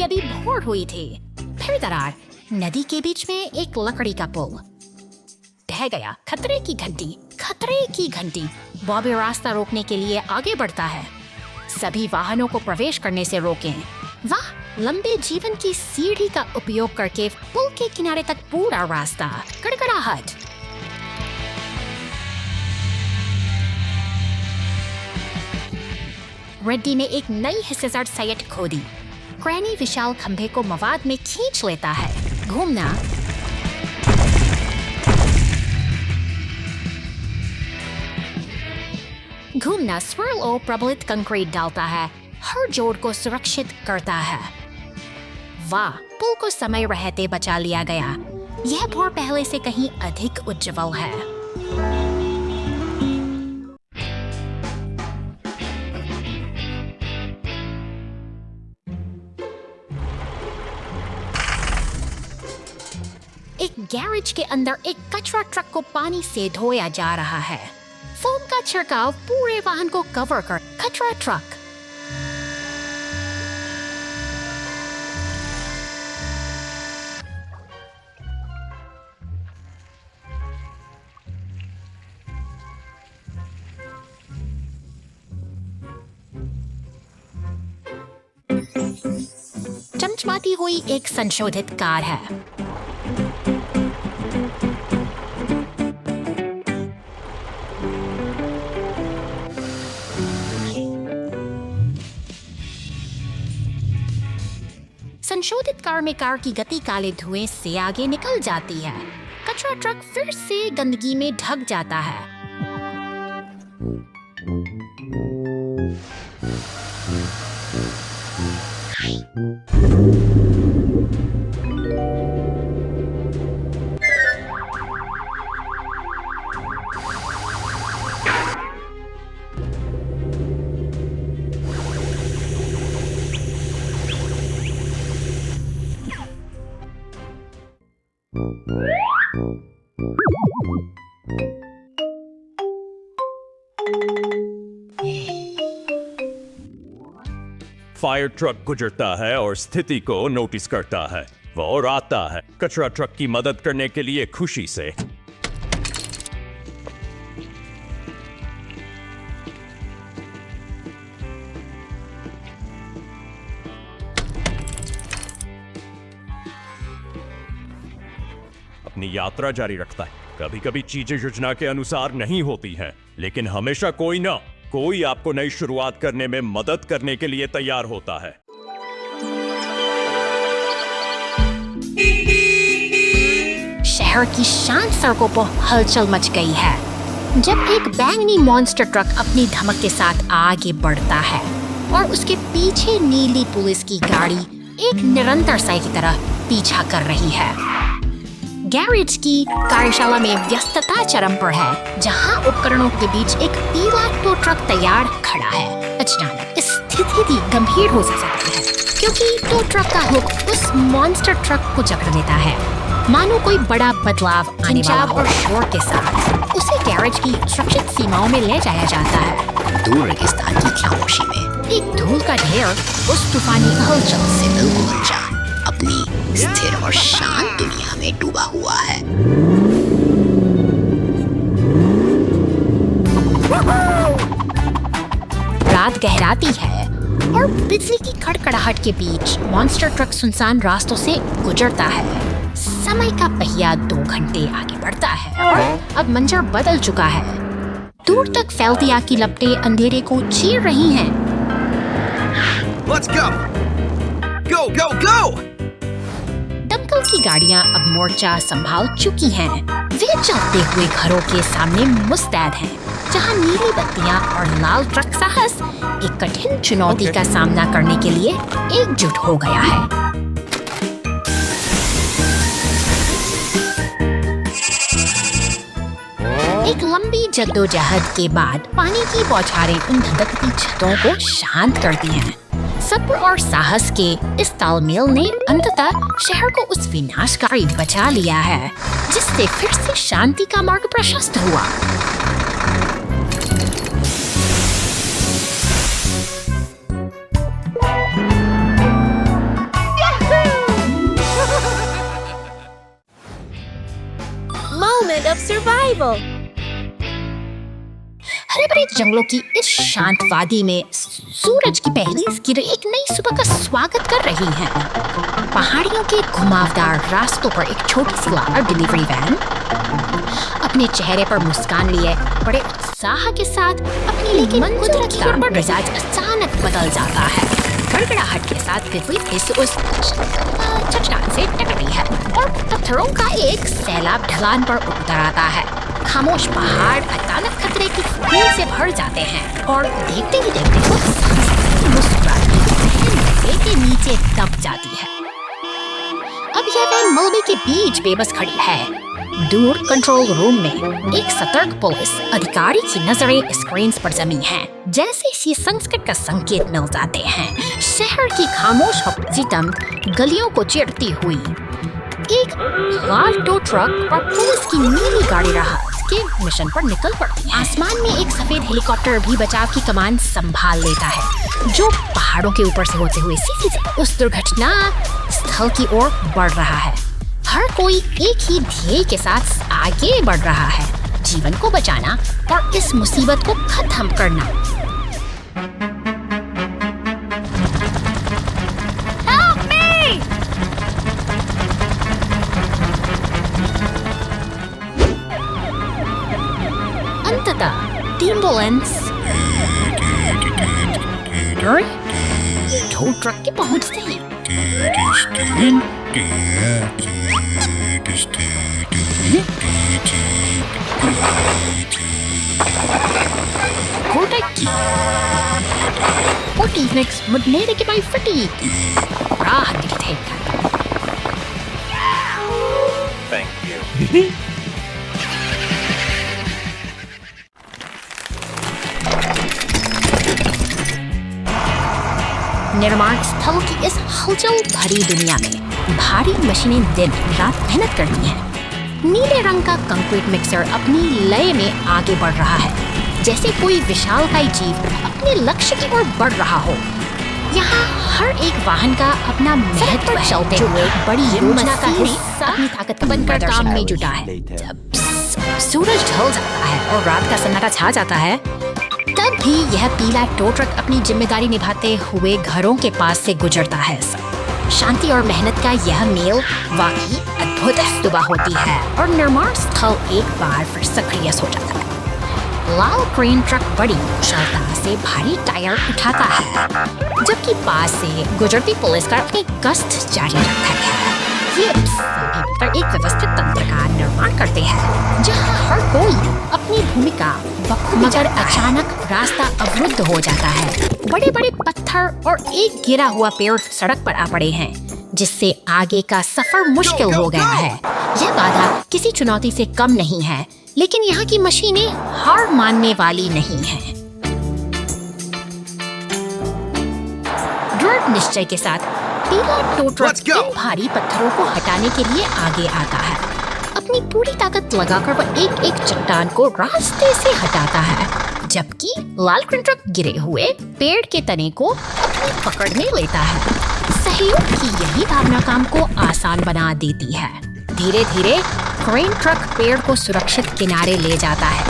अभी भोर हुई थी। फिर दरार, नदी के बीच में एक लकड़ी का पुल ढह गया। खतरे की घंटी। बॉबी रास्ता रोकने के लिए आगे बढ़ता है। सभी वाहनों को प्रवेश करने से रोकें। वाह, लंबे जीवन की सीढ़ी का उपयोग करके पुल के किनारे तक पूरा रास्ता। कड़कड़ाहट। रेड्डी ने एक नई हिस्सेदार साइट खोदी। क्रैनी विशाल खंभे को मवाद में खींच लेता है। घूमना स्वर्ल और प्रबलित कंक्रीट डालता है। हर जोड़ को सुरक्षित करता है। वाह, पुल को समय रहते बचा लिया गया। यह भोर पहले से कहीं अधिक उज्जवल है। एक गैरेज के अंदर एक कचरा ट्रक को पानी से धोया जा रहा है। फोम का छिड़काव पूरे वाहन को कवर कर कचरा ट्रक। चमचमाती हुई एक संशोधित कार है। संशोधित कार में कार की गति काले धुएं से आगे निकल जाती है। कचरा ट्रक फिर से गंदगी में ढक जाता है। फायर ट्रक गुजरता है और स्थिति को नोटिस करता है। वो और आता है कचरा ट्रक की मदद करने के लिए खुशी से। अपनी यात्रा जारी रखता है। कभी कभी चीजें योजना के अनुसार नहीं होती हैं, लेकिन हमेशा कोई आपको नई शुरुआत करने में मदद करने के लिए तैयार होता है। शहर की शांत सड़कों पर हलचल मच गई है जब एक बैंगनी मॉन्स्टर ट्रक अपनी धमक के साथ आगे बढ़ता है और उसके पीछे नीली पुलिस की गाड़ी एक निरंतर साई की तरह पीछा कर रही है। गैरेज की कार्यशाला में व्यस्तता चरम पर है, जहां उपकरणों के बीच एक पीला टो ट्रक तैयार खड़ा है। अचानक स्थिति गंभीर हो सकती है क्योंकि टो ट्रक का हुक उस मॉन्स्टर ट्रक को जकड़ लेता है, मानो कोई बड़ा बदलाव आने वाला हो। और शोर के साथ उसे गैरेज की सुरक्षित सीमाओं में ले जाया जाता है। दूर रेगिस्तान की खामोशी में एक धूल का ढेर उस तूफानी हलचल से बिल्कुल अनजान अपनी स्थिर और शांत दुनिया में डूबा हुआ है। रात गहराती है और बिजली की खड़खड़ाहट के बीच मॉन्स्टर ट्रक सुनसान रास्तों से गुजरता है। समय का पहिया 2 घंटे आगे बढ़ता है और अब मंजर बदल चुका है। दूर तक फैलती आग की लपटें अंधेरे को चीर रही हैं। Let's go! Go, go, go! दमकल की गाड़ियां अब मोर्चा संभाल चुकी हैं। वे चलते हुए घरों के सामने मुस्तैद हैं, जहां नीली बत्तियां और लाल ट्रक साहस एक कठिन चुनौती का सामना करने के लिए एकजुट हो गया है। एक लंबी जद्दोजहद के बाद पानी की बौछारें उन धधकती छतों को शांत करती हैं। सब्र और साहस के इस तालमेल ने अंततः शहर को उस विनाशकारी बचा लिया है, जिससे फिर से शांति का मार्ग प्रशस्त हुआ। Moment of survival. हरे भरे जंगलों की इस शांत वादी में सूरज की पहली किरण एक नई सुबह का स्वागत कर रही है। पहाड़ियों के घुमावदार रास्तों पर एक छोटी सी डिलीवरी वैन अपने चेहरे पर मुस्कान लिए बड़े उत्साह के साथ अपनी लेकिन कुदरत पर मिजाज अचानक बदल जाता है। गड़गड़ाहट के साथ बिजली फिर से उस चट्टान से टकराई है और पत्थरों का एक सैलाब ढलान पर उतर आता है। खामोश पहाड़ अचानक खतरे की फूल से भर जाते हैं और देखते ही देखते मुस्कुराहट के नीचे दब जाती है। अब 7 मलबे के बीच बेबस खड़ी है। दूर कंट्रोल रूम में एक सतर्क पुलिस अधिकारी की नजरें स्क्रीन पर जमी हैं। जैसे ही संकट का संकेत मिल जाते हैं, शहर की खामोश सितम गलियों को चिरती हुई एक लाल टो ट्रक और पुलिस की नीली गाड़ी राहत के मिशन पर निकल पड़ती है। आसमान में एक सफेद हेलीकॉप्टर भी बचाव की कमान संभाल लेता है, जो पहाड़ों के ऊपर से होते हुए सीधे उस दुर्घटना स्थल की ओर बढ़ रहा है। हर कोई एक ही ध्येय के साथ आगे बढ़ रहा है, जीवन को बचाना और इस मुसीबत को खत्म करना। Help me! अंततः एम्बुलेंस टो ट्रक के पहुंचते ही Niks moet ik bij fatigue. Raar dit het. Thank you. निर्माण स्थल की इस हलचल भरी दुनिया में भारी मशीनें दिन रात मेहनत करती हैं। नीले रंग का कंक्रीट मिक्सर अपनी लय में आगे बढ़ रहा है, जैसे कोई विशालकाय जीव अपने लक्ष्य की ओर बढ़ रहा हो। यहाँ हर एक वाहन का अपना महत्व चलते हुए बड़ी योजना का हिस्सा अपनी ताकत का बनकर काम में जुटा है। जब सूरज ढल जाता है और रात का सन्नाटा छा जाता है, तब भी यह पीला टो ट्रक अपनी जिम्मेदारी निभाते हुए घरों के पास से गुजरता है। शांति और मेहनत का यह मेल वाकई अद्भुत सुबह होती है और निर्माण स्थल एक बार फिर सक्रिय हो जाता है। लाल क्रेन ट्रक बड़ी कुशलता से भारी टायर उठाता है, जबकि पास से गुजरती पुलिस कार अपनी गश्त जारी रखता है। ये सभी एक व्यवस्थित तंत्र का निर्माण करते हैं, जहां हर कोई अपनी भूमिका मगर अचानक रास्ता अवरुद्ध हो जाता है। बड़े बड़े पत्थर और एक गिरा हुआ पेड़ सड़क पर आ पड़े हैं, जिससे आगे का सफर मुश्किल हो गया है। यह बाधा किसी चुनौती से कम नहीं है, लेकिन यहाँ की मशीनें हार मानने वाली नहीं हैं। दृढ़ निश्चय के साथ पीला टो ट्रक इन भारी पत्थरों को हटाने के लिए आगे आता है। अपनी पूरी ताकत लगाकर वह एक एक चट्टान को रास्ते से हटाता है, जबकि लाल क्रेन ट्रक गिरे हुए पेड़ के तने को अपनी पकड़ में लेता है। सहयोग की यही भावना काम को आसान बना देती है। धीरे धीरे क्रेन ट्रक पेड़ को सुरक्षित किनारे ले जाता है।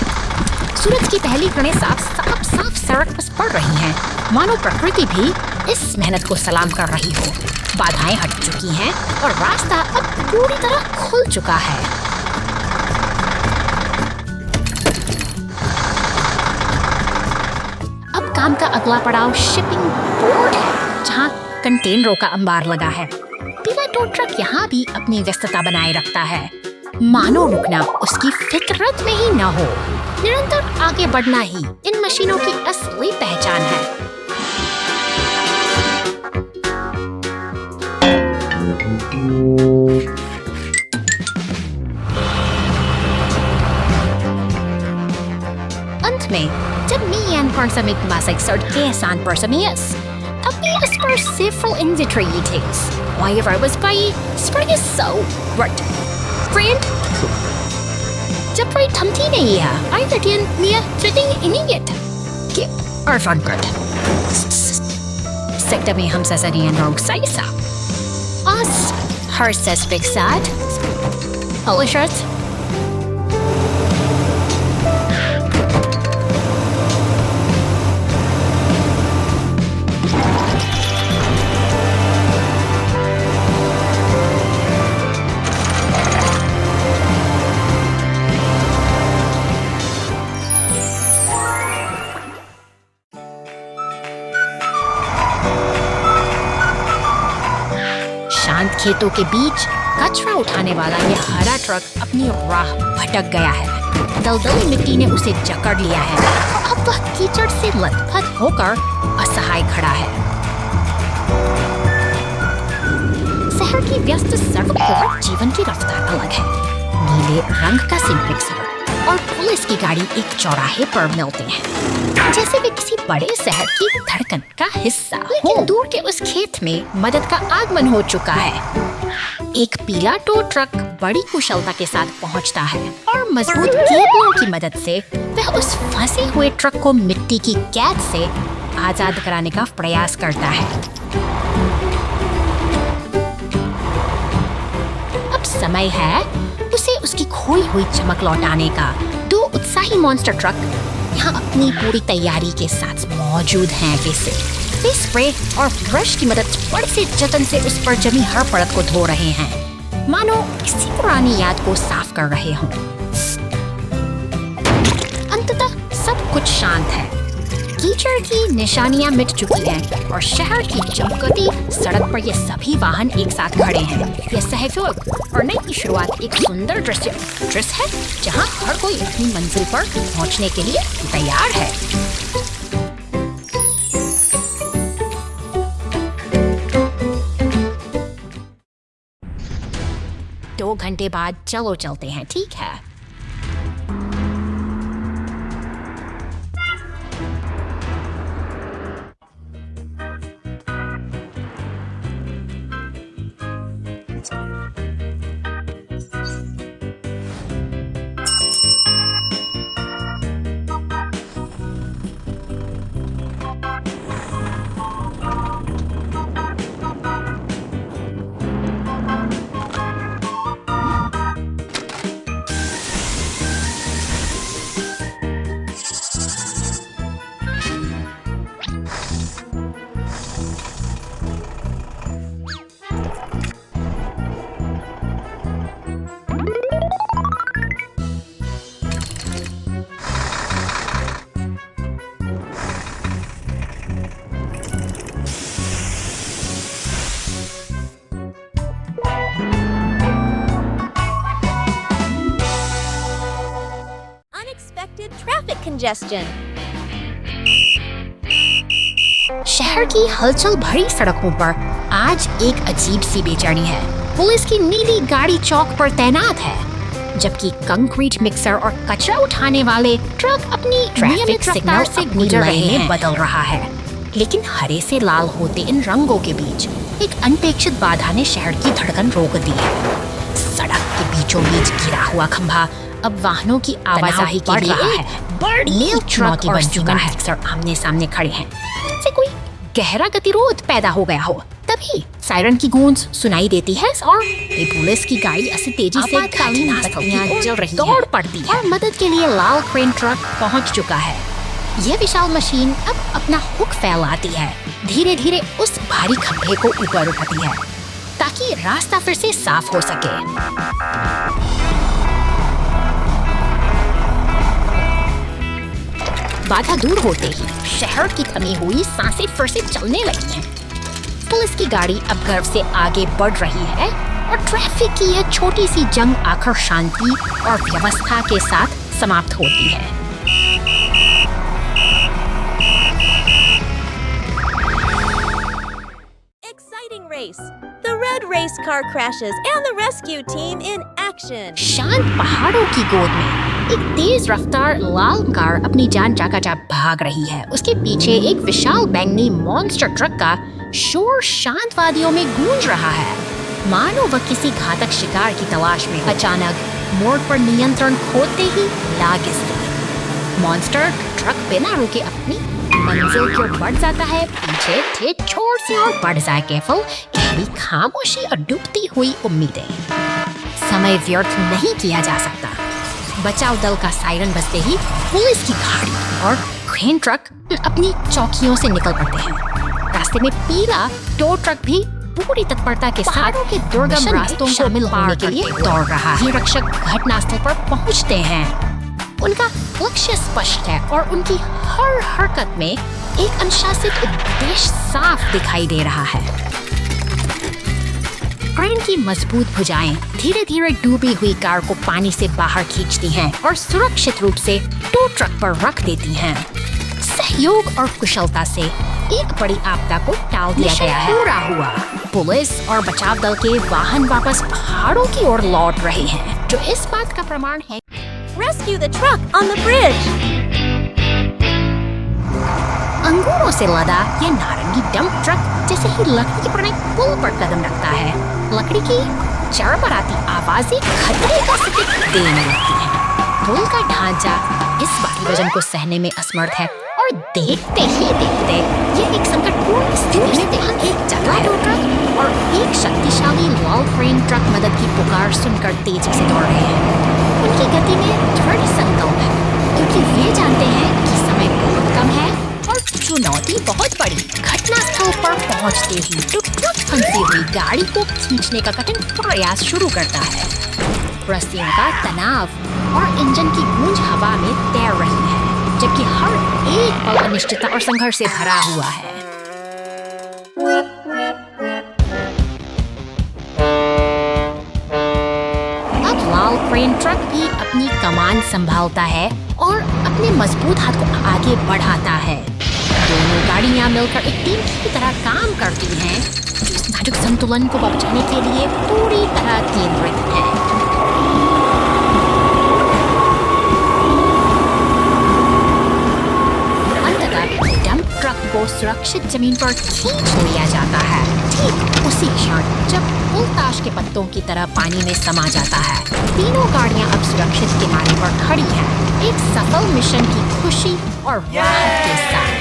सूरज की पहली किरणें साफ सड़क पर पड़ रही हैं, मानो प्रकृति भी इस मेहनत को सलाम कर रही हो। बाधाएं हट चुकी हैं और रास्ता अब पूरी तरह खुल चुका है। अब काम का अगला पड़ाव शिपिंग पोर्ट है, जहां कंटेनरों का अंबार लगा है। पीला टो ट्रक यहाँ भी अपनी व्यस्तता बनाए रखता है, मानो रुकना उसकी फितरत में ही न हो। निरंतर आगे बढ़ना ही इन मशीनों की असली पहचान है। अंत में जब Mian Parsamit Masig Kesan Parsamias, Tapi Aspar several individuals. Wherever I was by, spring is so right. Friend, जब कोई थमती नहीं है, आई लड़कियां मिया ट्रेडिंग इनियट के अर्फन कर सेक्टर में हम ससरियन रोग साइसा us her suspect sad Alishert खेतों के बीच कचरा उठाने वाला यह हरा ट्रक अपनी राह भटक गया है। दलदली मिट्टी ने उसे जकड़ लिया है। अब वह कीचड़ से लथपथ होकर असहाय खड़ा है। शहर की व्यस्त सड़कों और जीवन की रफ्तार अलग है। नीले रंग का सिंप्लेक्सर और पुलिस की गाड़ी एक चौराहे पर मिलते हैं, जैसे वे किसी बड़े शहर की धड़कन का हिस्सा हो। लेकिन दूर के उस खेत में मदद का आगमन हो चुका है। एक पीला टो ट्रक बड़ी कुशलता के साथ पहुंचता है और मजबूत केबलों की मदद से वह उस फंसे हुए ट्रक को मिट्टी की कैद से आजाद कराने का प्रयास करता है। अब समय है उसे उसकी खोई हुई चमक लौटाने का। दो उत्साही मॉन्स्टर ट्रक यहाँ अपनी पूरी तैयारी के साथ मौजूद हैं। वे स्प्रे और ब्रश की मदद बड़े से जतन से उस पर जमी हर परत को धो रहे हैं, मानो किसी पुरानी याद को साफ कर रहे हों। अंततः सब कुछ शांत है। कीचड़ की निशानियां मिट चुकी हैं और शहर की चमकती सड़क पर ये सभी वाहन एक साथ खड़े हैं। यह सहयोग और नई शुरुआत एक सुंदर दृश्य है जहां हर कोई अपनी मंजिल पर पहुंचने के लिए तैयार है। 2 घंटे बाद चलो चलते हैं, ठीक है? Traffic congestion. शहर की हलचल भरी सड़कों पर आज एक अजीब सी बेचैनी है। पुलिस की नीली गाड़ी चौक पर तैनात है, जबकि कंक्रीट मिक्सर और कचरा उठाने वाले ट्रक अपनी ट्रैफिक सिग्नल से गुजर रहे हैं बदल रहा है। लेकिन हरे से लाल होते इन रंगों के बीच एक अनपेक्षित बाधा ने शहर की धड़कन रोक दी है। सड़क के बीचों बीच गिरा हुआ खंभा अब वाहनों की आवाजाही के लिए बड़ी ट्रक और सीमेंट मिक्सर आमने सामने खड़े हैं, जैसे कोई गहरा गतिरोध पैदा हो गया हो। तभी सायरन की गूंज सुनाई देती है और पुलिस की गाड़ी ऐसी तेजी से दौड़ पड़ती है और मदद के लिए लाल क्रेन ट्रक पहुंच चुका है। यह विशाल मशीन अब अपना हुक फैलाती है, धीरे धीरे उस भारी खंभे को ऊपर उठाती है ताकि रास्ता फिर से साफ हो सके। बाधा दूर होते ही शहर की थमी हुई सांसें फिर से चलने लगी हैं। पुलिस की गाड़ी अब गर्व से आगे बढ़ रही है और ट्रैफिक की यह छोटी सी जंग आखिर शांति और व्यवस्था के साथ समाप्त होती है। Exciting race. The red race car crashes and the rescue team in action. शांत पहाड़ों की गोद में एक तेज रफ्तार लाल कार अपनी जान चाका भाग रही है। उसके पीछे एक विशाल बैंगनी मॉन्स्टर ट्रक का शोर शांत वादियों में गूंज रहा है, मानो वह किसी घातक शिकार की तलाश में। अचानक मोड़ पर नियंत्रण खोते ही लागिस गई। मॉन्स्टर ट्रक बिना रुके अपनी मंजिल की ओर बढ़ जाता है। पीछे थे छोर से और बढ़ जाए केवल गहरी खामोशी और डूबती हुई उम्मीदें। समय व्यर्थ नहीं किया जा सकता। बचाव दल का सायरन बजते ही पुलिस की गाड़ी और क्रेन ट्रक अपनी चौकियों से निकल पड़ते हैं। रास्ते में पीला टो ट्रक भी पूरी तत्परता के साथ के दुर्गम रास्तों को शामिल होने के लिए दौड़ रहा है। रक्षक घटनास्थल पर पहुंचते हैं। उनका लक्ष्य स्पष्ट है और उनकी हर हरकत में एक अनुशासित उद्देश्य साफ दिखाई दे रहा है। क्रेन की मजबूत भुजाएं धीरे धीरे डूबी हुई कार को पानी से बाहर खींचती हैं और सुरक्षित रूप से टो ट्रक पर रख देती हैं। सहयोग और कुशलता से एक बड़ी आपदा को टाल दिया गया है। पूरा हुआ। पुलिस और बचाव दल के वाहन वापस पहाड़ों की ओर लौट रहे हैं, जो इस बात का प्रमाण है। Rescue the truck on the bridge. अंगूरों से लदा ये नारंगी डंप ट्रक जैसे ही लकड़ी के पुराने पुल पर कदम रखता है, लकड़ी की चरमराती आवाजें खतरे का संकेत देने लगती हैं। पुल का ढांचा इस भारी वजन को सहने में असमर्थ है और देखते ही देखते ये एक संकटपूर्ण स्थिति में एक जगह ट्रक और एक शक्तिशाली लाल क्रेन ट्रक मदद की पुकार सुनकर तेजी से दौड़ रहे हैं। उनकी गति में दृढ़ संकल्प है, क्योंकि वे जानते हैं कि समय बहुत कम है और चुनौती बहुत बड़ी। घटनास्थल पर पहुंचते ही टुक-टुक फंसी हुई गाड़ी को खींचने का कठिन प्रयास शुरू करता है। रस्सियों का तनाव और इंजन की गूंज हवा में तैर रही है, जबकि हर एक पल अनिश्चितता और संघर्ष से भरा हुआ है। अब लाल क्रेन ट्रक भी अपनी कमान संभालता है और अपने मजबूत हाथ को आगे बढ़ाता है। दोनों गाड़ियां मिलकर एक टीम की तरह काम करती हैं, जो इस नाजुक संतुलन को बचाने के लिए पूरी तरह केंद्रित है। ट्रक को सुरक्षित जमीन पर खींच लिया जाता है। ठीक उसी क्षण जब पुल ताश के पत्तों की तरह पानी में समा जाता है, तीनों गाड़ियां अब सुरक्षित किनारे पर खड़ी हैं, एक सफल मिशन की खुशी और राहत के साथ।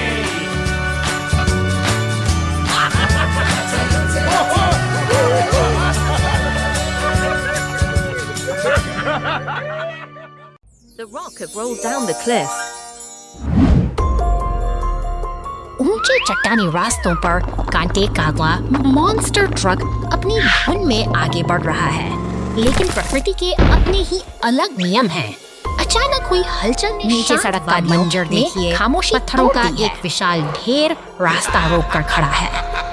The rock had rolled down the cliff. ऊंचे चट्टानी रास्तों पर कांटे काला मॉन्स्टर ट्रक अपनी धुन में आगे बढ़ रहा है, लेकिन प्रकृति के अपने ही अलग नियम हैं। अचानक हुई हलचल ने नीचे सड़क का मंजर देखिए। खामोशी पत्थरों का एक विशाल ढेर रास्ता रोककर खड़ा है।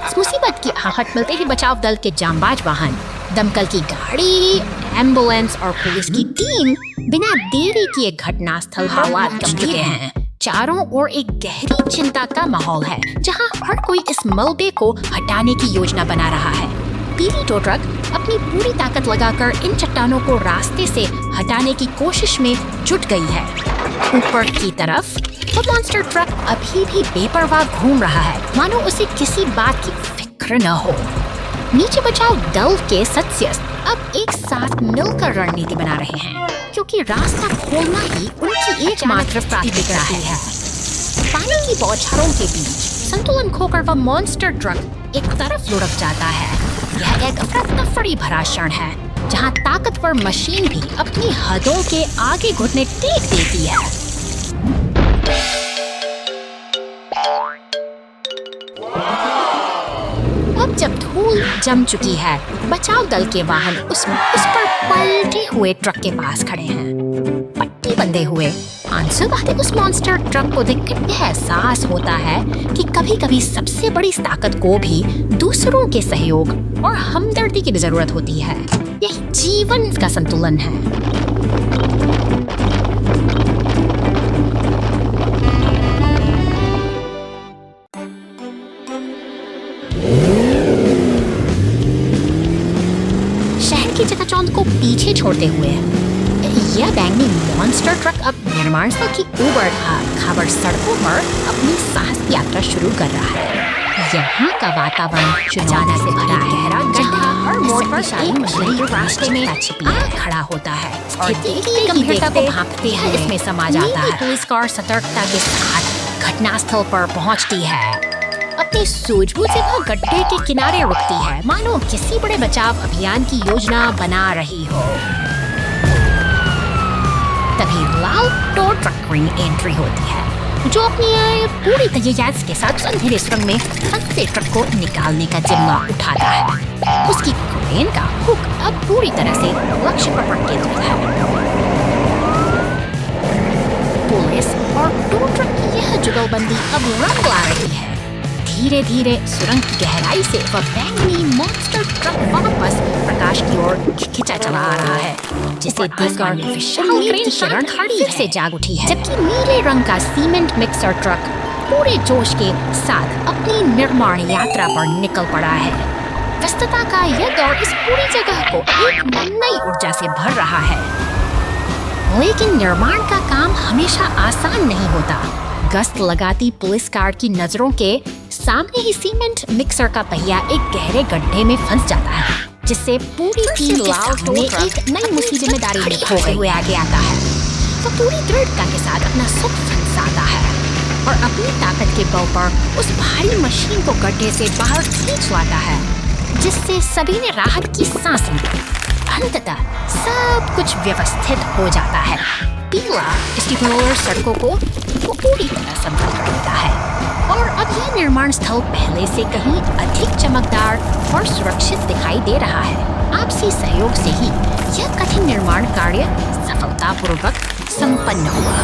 इस मुसीबत की आहट मिलते ही बचाव दल के जांबाज वाहन, दमकल की गाड़ी, एम्बुलेंस और पुलिस की टीम बिना देरी किए घटनास्थल पर पहुंच चुके हैं। चारों ओर एक गहरी चिंता का माहौल है, जहां हर कोई इस मलबे को हटाने की योजना बना रहा है। पीली टो ट्रक अपनी पूरी ताकत लगाकर इन चट्टानों को रास्ते से हटाने की कोशिश में जुट गई है। ऊपर की तरफ वो मॉन्स्टर ट्रक अभी भी बेपरवाह घूम रहा है, मानो उसे किसी बात की फिक्र न हो। नीचे बचाव दल के सदस्य अब एक साथ मिलकर रणनीति बना रहे हैं, क्योंकि रास्ता खोलना ही उनकी एकमात्र प्राथमिकता है। पानी की बौछारों के बीच संतुलन खोकर वह मॉन्स्टर ट्रक एक तरफ लुढ़क जाता है। यह एक अफरा-तफरी भरा क्षण है, जहां ताकतवर मशीन भी अपनी हदों के आगे घुटने टेक देती है। अब जब धूल जम चुकी है, बचाव दल के वाहन उस पर पलटे हुए ट्रक के पास खड़े हैं, पट्टी बंधे हुए। आंसू बहाते उस मॉन्स्टर ट्रक को देखकर यह एहसास होता है कि कभी-कभी सबसे बड़ी ताकत को भी दूसरों के सहयोग और हमदर्दी की जरूरत होती है। यही जीवन का संतुलन है। की चकाचौंध को पीछे छोड़ते हुए यह बैंगनी मॉन्स्टर ट्रक अब निर्माण स्थल की उबड़-खाबड़ सड़कों पर अपनी साहस यात्रा शुरू कर रहा है। यहाँ का वातावरण चुनौती से भरा है, गहरा गड्ढा हर मोड़ पर एक मछली रास्ते में खड़ा होता है और गंभीरता को भांपते हुए इसमें समा जाता है। पुलिस कार सतर्कता के साथ घटनास्थल पर पहुँचती है। अपनी सूझबूझ से वह गड्ढे के किनारे रुकती है, मानो किसी बड़े बचाव अभियान की योजना बना रही हो। तभी लाल टो ट्रक में एंट्री होती है, जो अपनी पूरी तैयारी के साथ अंधेरे सुरंग में फंसे ट्रक को निकालने का जिम्मा उठाता है। उसकी क्रेन का हुक अब पूरी तरह से लक्ष्य पर केंद्रित है। पुलिस और टो ट्रक की यह जुगलबंदी अब रंग ला रही है। धीरे धीरे सुरंग की गहराई से वह बैंगनी मॉन्स्टर ट्रक वापस प्रकाश की ओर खिंचा चला आ रहा है, जिसे देखकर विशाल क्रेन फिर से जाग उठी है। जबकि नीले रंग का सीमेंट मिक्सर ट्रक पूरे जोश के साथ अपनी निर्माण यात्रा पर निकल पड़ा है। व्यस्तता का यह दौर इस पूरी जगह को एक नई ऊर्जा से भर रहा है। लेकिन निर्माण का काम हमेशा आसान नहीं होता। गश्त लगाती पुलिस कार की नजरों के सामने ही सीमेंट मिक्सर का पहिया एक गहरे गड्ढे में फंस जाता है, जिससे पूरी टीम के सामने एक नई मुसीबत जिम्मेदारी निभाते हुए आगे आता है। वो पूरी दृढ़ता के साथ अपना सुख फंसाता है और अपनी ताकत के बल पर उस भारी मशीन को गड्ढे से बाहर खींच लाता है, जिससे सभी ने राहत की सांस ली। अंततः सब कुछ व्यवस्थित हो जाता है। पीला स्टीमरोलर सड़कों को पूरी तरह समतल कर देता है और अब यह निर्माण स्थल पहले से कहीं अधिक चमकदार और सुरक्षित दिखाई दे रहा है। आपसी सहयोग से ही यह कठिन निर्माण कार्य सफलतापूर्वक संपन्न हुआ।